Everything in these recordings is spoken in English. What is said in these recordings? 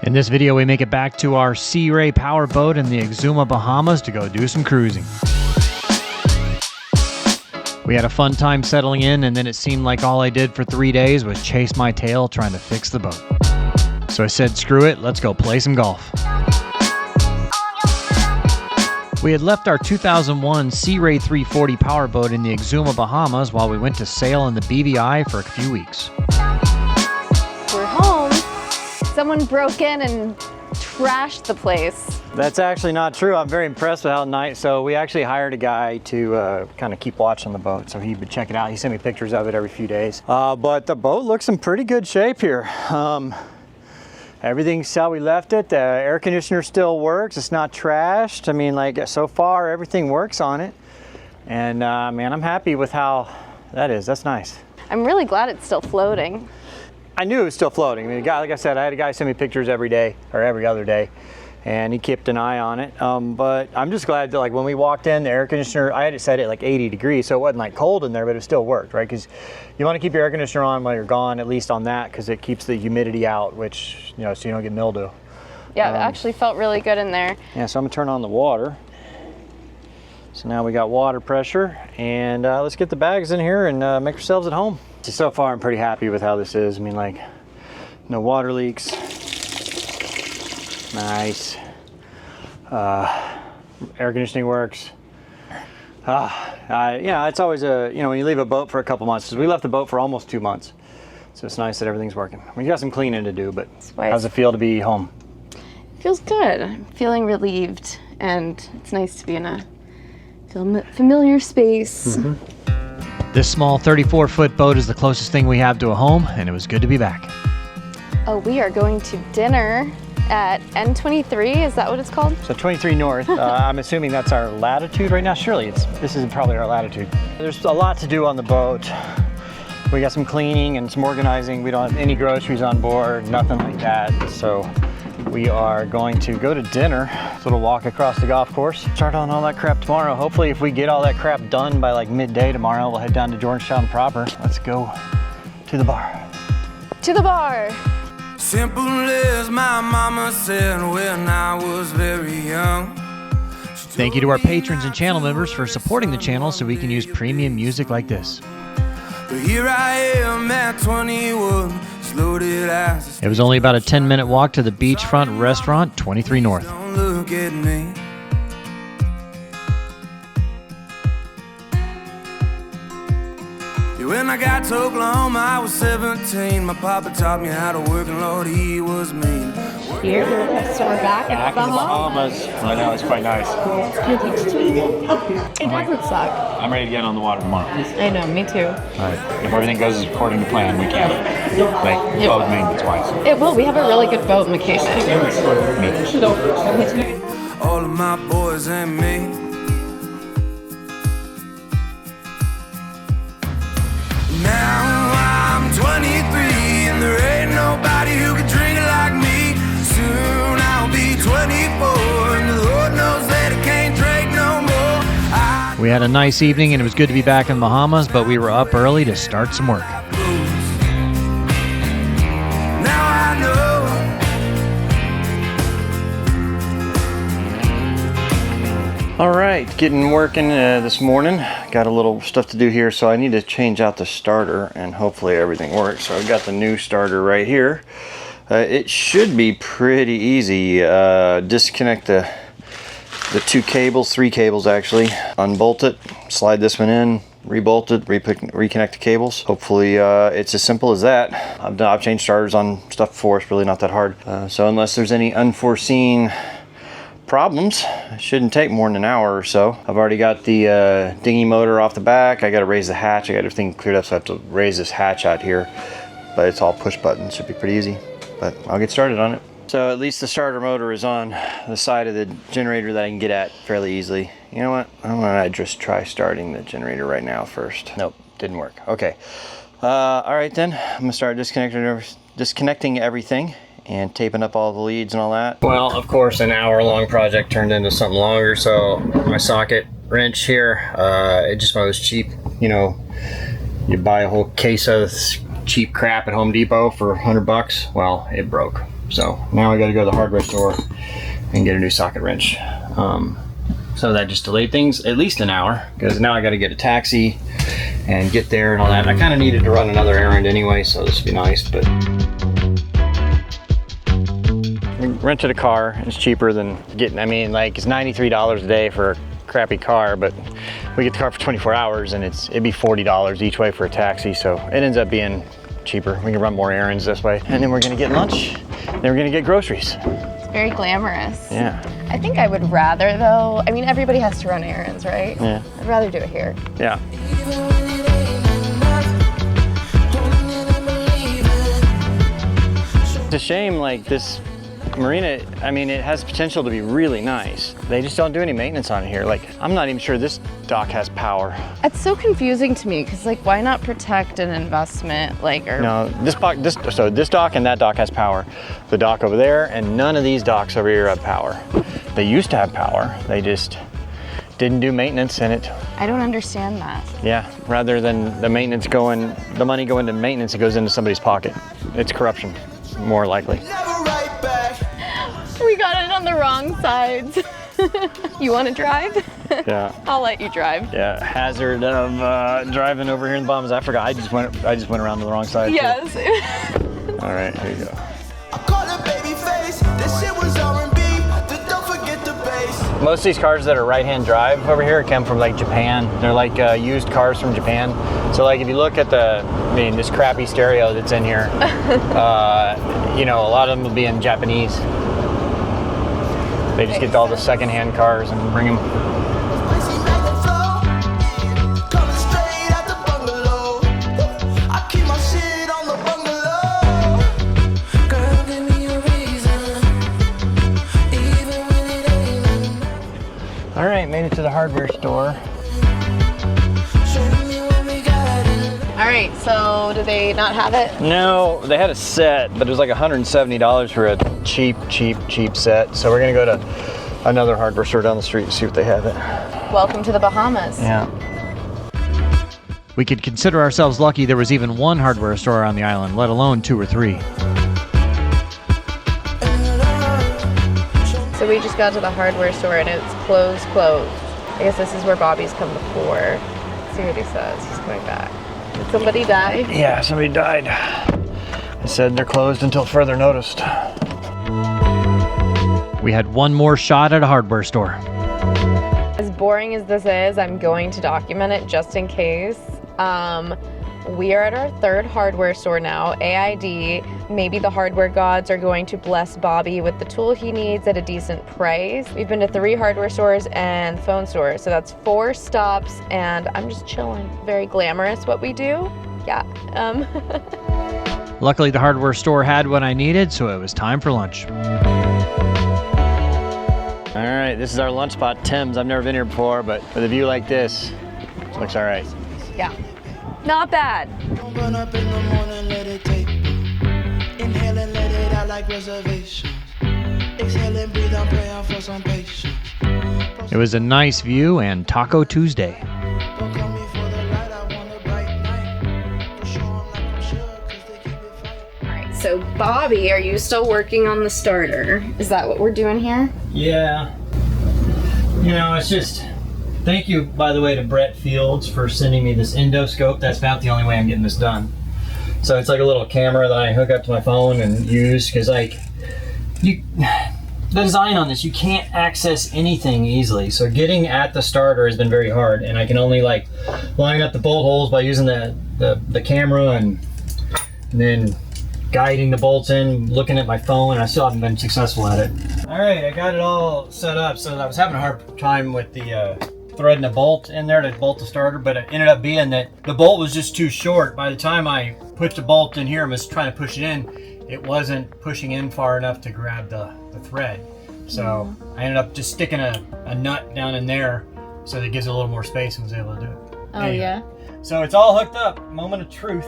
In this video, we make it back to our Searay powerboat in the Exuma, Bahamas to go do some cruising. We had a fun time settling in, and then it seemed like all I did for 3 days was chase my tail trying to fix the boat. So I said, screw it, let's go play some golf. We had left our 2001 Searay 340 powerboat in the Exuma, Bahamas while we went to sail in the BVI for a few weeks. We're home. Someone broke in and trashed the place. That's actually not true. I'm very impressed with how nice. So we actually hired a guy to kind of keep watch on the boat, so he would check it out. He sent me pictures of it every few days. But the boat looks in pretty good shape here. Everything's how we left it. The air conditioner still works. It's not trashed. I mean, like, so far everything works on it. And man, I'm happy with how that is. That's nice. I'm really glad it's still floating. I knew it was still floating. I mean, the guy, like I said, I had a guy send me pictures every day or every other day, and he kept an eye on it. But I'm just glad that, like, when we walked in, the air conditioner, I had it set at like 80 degrees, so it wasn't like cold in there, but it still worked, right? Because you want to keep your air conditioner on while you're gone, at least on that, because it keeps the humidity out, which, you know, so you don't get mildew. Yeah, it actually felt really good in there. Yeah, so I'm gonna turn on the water. So now we got water pressure, and let's get the bags in here and make ourselves at home. So far, I'm pretty happy with how this is. I mean, like, no water leaks. Nice. Air conditioning works. Yeah, it's always a, you know, when you leave a boat for a couple months, because we left the boat for almost 2 months. So it's nice that everything's working. We got some cleaning to do, but how's it feel to be home? It feels good. I'm feeling relieved, and it's nice to be in a familiar space. Mm-hmm. This small 34-foot boat is the closest thing we have to a home, and it was good to be back. Oh, we are going to dinner at N23, is that what it's called? So 23 north, I'm assuming that's our latitude right now. Surely this is probably our latitude. There's a lot to do on the boat. We got some cleaning and some organizing. We don't have any groceries on board, nothing like that. So we are going to go to dinner, a little walk across the golf course, start on all that crap tomorrow. Hopefully if we get all that crap done by like midday tomorrow, we'll head down to Georgetown proper. Let's go to the bar. To the bar. Simple as my mama said when I was very young. Thank you to our patrons and channel members for supporting the channel so we can use premium music like this. But here I am at 21, loaded as It was only about a 10-minute walk to the beachfront restaurant, 23 North. Don't look at me. When I got to Oklahoma, I was 17. My papa taught me how to work, and Lord, he was mean. Here, so we're back at the Bahamas. I know, it's quite nice. It doesn't suck. I'm ready to get on the water tomorrow. I know, me too. If everything goes according to plan, we can. Like, boat maintenance-wise. It will. We have a really good boat in the case. All of my boys and me. Now I'm 23 and there ain't nobody who can drink it like me. Soon I'll be 24 and the Lord knows that I can't drink no more. We had a nice evening and it was good to be back in the Bahamas, but we were up early to start some work. Now I know. All right, getting working this morning. Got a little stuff to do here, so I need to change out the starter and hopefully everything works. So I've got the new starter right here. It should be pretty easy. Disconnect the 2 cables, 3 cables actually. Unbolt it, slide this one in, rebolt it, reconnect the cables. Hopefully it's as simple as that. I've changed starters on stuff before, it's really not that hard. So unless there's any unforeseen problems, it shouldn't take more than an hour or so. I've already got the dinghy motor off the back. I got to raise the hatch. I got everything cleared up, so I have to raise this hatch out here. But it's all push button, should be pretty easy. But I'll get started on it. So at least the starter motor is on the side of the generator that I can get at fairly easily. You know what? I'm gonna just try starting the generator right now first. Nope, didn't work. Okay. All right then. I'm gonna start disconnecting everything and taping up all the leads and all that. Well, of course, an hour-long project turned into something longer. So my socket wrench here, it just one of those cheap, you know, you buy a whole case of cheap crap at Home Depot for $100. Well, it broke. So now I got to go to the hardware store and get a new socket wrench. So that just delayed things at least an hour, because now I got to get a taxi and get there and all that. And I kind of needed to run another errand anyway, so this would be nice. But we rented a car. It's cheaper than getting, I mean, like, it's $93 a day for a crappy car, but we get the car for 24 hours and it'd be $40 each way for a taxi. So it ends up being cheaper. We can run more errands this way. And then we're gonna get lunch. Then we're gonna get groceries. It's very glamorous. Yeah. I think I would rather though, I mean, everybody has to run errands, right? Yeah. I'd rather do it here. Yeah. It's a shame, like, this marina, I mean, it has potential to be really nice. They just don't do any maintenance on it here. Like, I'm not even sure this dock has power. It's so confusing to me because, like, why not protect an investment? Like, or No, this dock and that dock has power. The dock over there and none of these docks over here have power. They used to have power. They just didn't do maintenance in it. I don't understand that. Yeah, rather than the money going to maintenance, it goes into somebody's pocket. It's corruption, more likely. We got it on the wrong sides. You want to drive? Yeah. I'll let you drive. Yeah, hazard of driving over here in the Bahamas. I forgot. I just went around to the wrong side. Yes. Too. All right, here you go. I call it baby face. This shit was R&B. Don't forget the bass. Most of these cars that are right-hand drive over here come from like Japan. They're like used cars from Japan. So like if you look at this crappy stereo that's in here, you know, a lot of them will be in Japanese. They just get all the second-hand cars and bring them. Spicy magnet flow. Coming straight out the bungalow. I keep my shit on the bungalow. Girl, give me a reason. Even when it ain't enough. All right, made it to the hardware store. Show me what we got in. All right, so do they not have it? No, they had a set, but it was like $170 for a cheap set. So we're gonna go to another hardware store down the street and see what they have it. Welcome to the Bahamas. Yeah. We could consider ourselves lucky there was even one hardware store on the island, let alone 2 or 3. So we just got to the hardware store and it's closed. I guess this is where Bobby's come before. Let's see what he says. He's coming back. Did somebody die? Yeah, somebody died. They said they're closed until further notice. We had one more shot at a hardware store. As boring as this is, I'm going to document it just in case. We are at our third hardware store now, AID. Maybe the hardware gods are going to bless Bobby with the tool he needs at a decent price. We've been to 3 hardware stores and phone stores, so that's 4 stops, and I'm just chilling. Very glamorous what we do. Yeah. Luckily, the hardware store had what I needed, so it was time for lunch. All right, this is our lunch spot, Tim's. I've never been here before, but with a view like this, it looks all right. Yeah. Not bad. Run up in the morning, let it take. Inhale and let it out like reservations. Exhale and breathe, I'm praying for some patience. It was a nice view and Taco Tuesday. Don't call me for the light, I want a bright night. For sure, I'm like I'm sure, 'cause they keep it fight. All right, so Bobby, are you still working on the starter? Is that what we're doing here? Yeah. You know, it's just... Thank you, by the way, to Brett Fields for sending me this endoscope. That's about the only way I'm getting this done. So it's like a little camera that I hook up to my phone and use, because like, the design on this, you can't access anything easily. So getting at the starter has been very hard, and I can only like line up the bolt holes by using the camera and then guiding the bolts in, looking at my phone, and I still haven't been successful at it. All right, I got it all set up. So I was having a hard time with the threading a bolt in there to bolt the starter, but it ended up being that the bolt was just too short. By the time I put the bolt in here and was trying to push it in, it wasn't pushing in far enough to grab the thread. So I ended up just sticking a nut down in there so that it gives it a little more space and was able to do it. Oh, Anyway, yeah? So it's all hooked up. Moment of truth.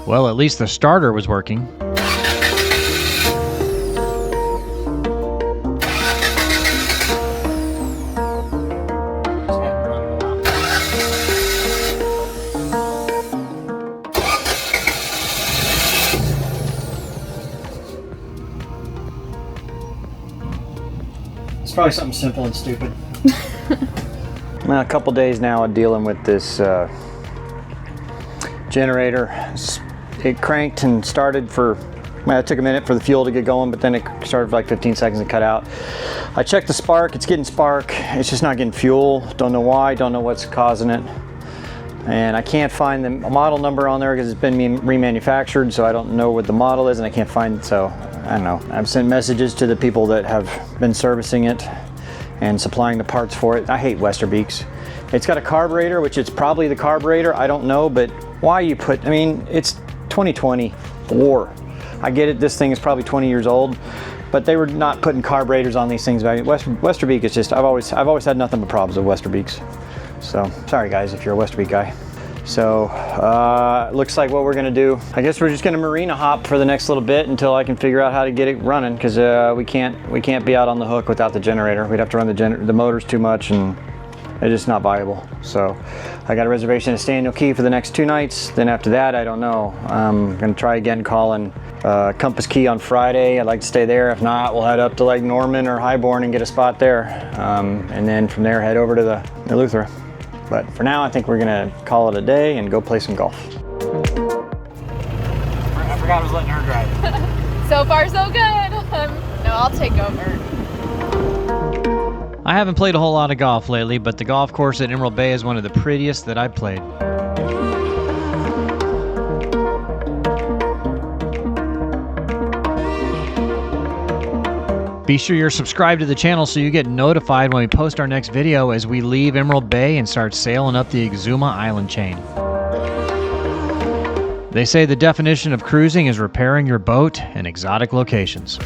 Well, at least the starter was working. probably something simple and stupid. Well, a couple days now of dealing with this generator. It cranked and started for, well, it took a minute for the fuel to get going, but then it started for like 15 seconds and cut out. I checked the spark, it's getting spark, it's just not getting fuel. Don't know why, don't know what's causing it. And I can't find the model number on there because it's been remanufactured, so I don't know what the model is, and I can't find it, so I don't know. I've sent messages to the people that have been servicing it and supplying the parts for it. I hate Westerbeeks. It's got a carburetor, which it's probably the carburetor, I don't know, but why you put, I mean, it's 2024. I get it, this thing is probably 20 years old, but they were not putting carburetors on these things. Westerbeek is just, I've always had nothing but problems with Westerbeeks. So, sorry guys if you're a Westerbeek guy. So, looks like what we're gonna do, I guess we're just gonna marina hop for the next little bit until I can figure out how to get it running, because we can't be out on the hook without the generator. We'd have to run the motors too much, and it's just not viable. So, I got a reservation at Staniel Key for the next 2 nights. Then after that, I don't know. I'm gonna try again calling Compass Key on Friday. I'd like to stay there. If not, we'll head up to like Norman or Highborn and get a spot there. And then from there, head over to the Eleuthera. But for now, I think we're gonna call it a day and go play some golf. I forgot I was letting her drive. So far, so good. No, I'll take over. I haven't played a whole lot of golf lately, but the golf course at Emerald Bay is one of the prettiest that I've played. Be sure you're subscribed to the channel so you get notified when we post our next video as we leave Emerald Bay and start sailing up the Exuma Island chain. They say the definition of cruising is repairing your boat in exotic locations.